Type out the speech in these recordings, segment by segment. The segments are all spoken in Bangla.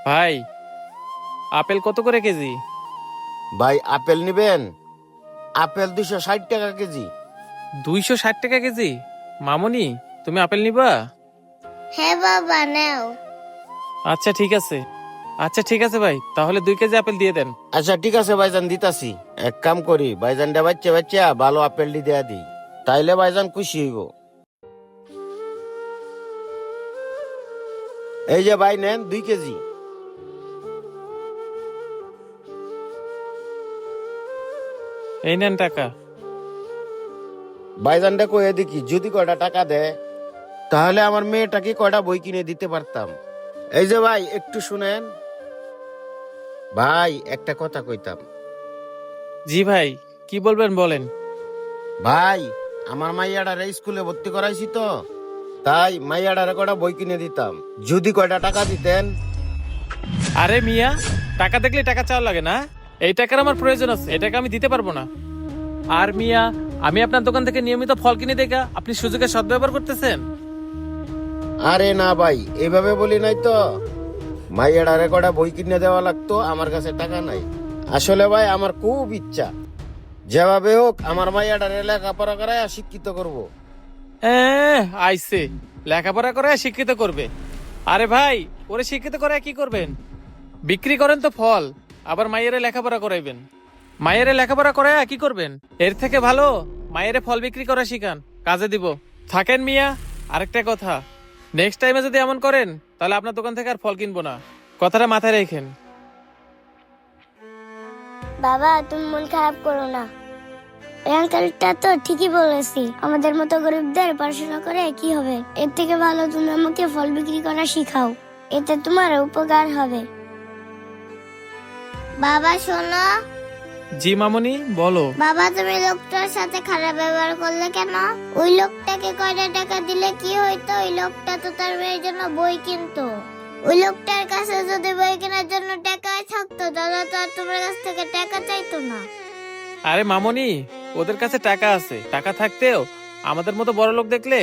ভাই, আপেল কত করে কেজি? ভাই আপেল নিবেন? আপেল 260 টাকা কেজি। 260 টাকা কেজি? মামুনি, তুমি আপেল নিবা? হ্যাঁ বাবা, নাও। আচ্ছা ঠিক আছে। আচ্ছা ঠিক আছে ভাই, তাহলে 2 কেজি আপেল দিয়ে দেন। আচ্ছা ঠিক আছে ভাইজান, দিতাছি। এক কাম করি, ভাইজান ডে বাচ্চা বাচ্চা ভালো আপেল দি দেয়া দিই, তাইলে ভাইজান খুশি হইব। এই যে ভাই নেন 2 কেজি। এই নেন টাকা। ভাইজান ডে কয়ে দেখি, যদি কয়টা টাকা দেয় তাহলে আমার মেয়েটাকে কয়টা বই কিনে দিতে পারতাম। এই যে ভাই একটু শুনেন, ভাই একটা কথা কইতাম। জি ভাই, কি বলবেন বলেন। ভাই, আমার মাইয়াডারে স্কুলে ভর্তি করাইছি তো, তাই মাইয়াডারে কয়টা বই কিনে দিতাম, যদি কয়টা টাকা দিতেন। আরে মিয়া, টাকা দেখলে টাকা চাওয়া লাগে না? এই টাকার আমার প্রয়োজন আছে, এই টাকা আমি দিতে পারবো না। আর মিয়া, আমি আপনার দোকান থেকে নিয়মিত ফল কিনে দেখা আপনি সুযোগের সদ্ব্যবহার করতেছেন। আরে না ভাই, এইভাবে বলি নাই তো। মাইয়াডারে কয়টা বই কিনে দেওয়া লাগতো, আমার কাছে টাকা নাই। আসলে ভাই আমার খুব ইচ্ছা, যেভাবে হোক আমার মাইয়াডারে লেখাপড়া করায় শিক্ষিত করব। আইসে, লেখাপড়া করে শিক্ষিত করবে? আরে ভাই, ওরে শিক্ষিত করে কি করবেন? বিক্রি করেন তো ফল, আবার মাইয়েরে লেখাপড়া করাইবেন? মাইয়েরে লেখাপড়া করায় কি করবেন? এর থেকে ভালো মাইয়েরে ফল বিক্রি করা শিখান, কাজে দিব। থাকেন মিয়া, আরেকটা কথা, নেক্সট টাইমে যদি এমন করেন তাহলে আপনার দোকান থেকে আর ফল কিনবো না, কথাটা মাথায় রেখেন। বাবা, তুমি মন খারাপ করো না। এই আঙ্কেলটা তো ঠিকই বলেছি, আমাদের মতো গরিবদের পড়াশোনা করে কি হবে? এর থেকে ভালো তুমি আমাকে ফল বিক্রি করা শিখাও, এতে তোমার উপকার হবে। বাবা শোনো। জি মামুনি, বলো। বাবা, তুমি লোকটার সাথে খারাপ ব্যবহার করলে কেন? ওই লোকটাকে কয়টা টাকা দিলে কি হইতো? ওই লোকটা তো তার মেয়ের জন্য বই কিনতো। ওই লোকটার কাছে যদি বই কেনার জন্য টাকা থাকতো তাহলে তো আর তোমার কাছ থেকে টাকা চাইতো না। আরে মামুনি, ওদের কাছে টাকা আছে, টাকা থাকতেও আমাদের মতো বড় লোক দেখলে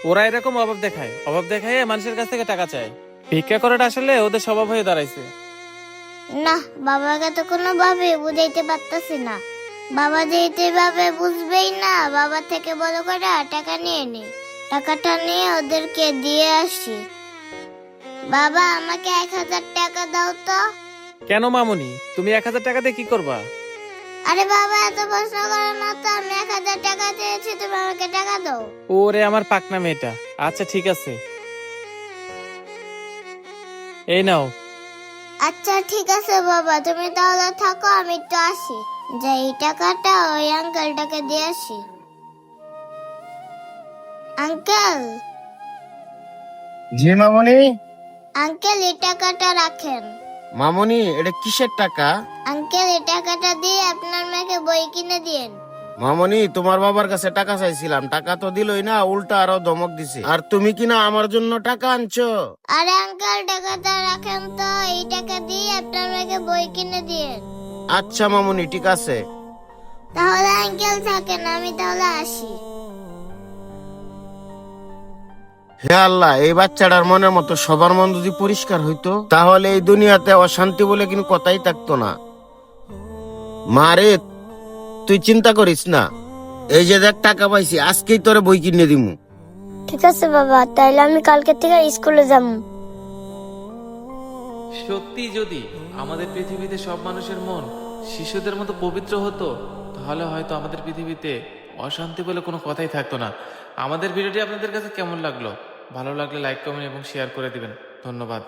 ওরা এরকম অভাব দেখায়, অভাব দেখায় মানুষের কাছ থেকে টাকা চায়। ভিক্ষা করাটা আসলে ওদের স্বভাব হয়ে দাঁড়াইছে। না, বাবাকে তো কোনো ভাবে বুঝাইতে পারতাছি না। বাবা যেতে ভাবে বুঝবেই না, বাবা থেকে বড় করে টাকা নিয়ে নে। টাকাটা নিয়ে ওদেরকে দিয়ে আসি। বাবা, আমাকে 1000 টাকা দাও তো। কেন মামুনি, তুমি 1000 টাকা দিয়ে কি করবা? আরে বাবা, এত প্রশ্ন করো না তো। আমি 1000 টাকা চেয়েছি, তুমি আমাকে টাকা দাও। ওরে আমার পাকনা মেয়েটা, আচ্ছা ঠিক আছে, এই নাও। আচ্ছা ঠিক আছে বাবা, তুমি তাহলে থাকো, আমি তো আসি। যে এই টাকাটা ওই আঙ্কেলটাকে দিয়ে আসি। আঙ্কেল, জি মামনি। আঙ্কেল এই টাকাটা রাখেন। মামনি, এটা কিসের টাকা? আঙ্কেল, এই টাকাটা দিয়ে আপনার মেয়েকে বই কিনে দিন। মামনি, তোমার বাবার কাছে টাকা চাইছিলাম, টাকা তো দিলই না, উল্টা আরো ধমক দিছে। আর তুমি কিনা আমার জন্য টাকা আনছো? আরে আঙ্কেল, টাকাটা রাখেন তো, এই টাকা দিয়ে আপনার মেয়েকে বই কিনে দিন। আচ্ছা মামনি, ঠিক আছে। তাহলে আঙ্কেল থাকেন, আমি তাহলে আসি। হে আল্লাহ, এই বাচ্চাটার মনের মতো সবার মন যদি পরিষ্কার হইতো তাহলে এই দুনিয়াতে অশান্তি বলে কোনো কথাই থাকতো না। মারে, তুই চিন্তা করিস না, এই যে দেখ টাকা পাইছি, আজকেই তোরে বই কিনে দিমু। ঠিক আছে বাবা, তাইলে আমি কালকে থেকে স্কুলে যাব। সত্যি যদি আমাদের পৃথিবীতে সব মানুষের মন শিশুদের মতো পবিত্র হতো, তাহলে হয়তো আমাদের পৃথিবীতে অশান্তি বলে কোনো কথাই থাকতো না। আমাদের ভিডিওটি আপনাদের কাছে কেমন লাগলো? ভালো লাগলে লাইক কমেন্ট এবং শেয়ার করে দিবেন। ধন্যবাদ।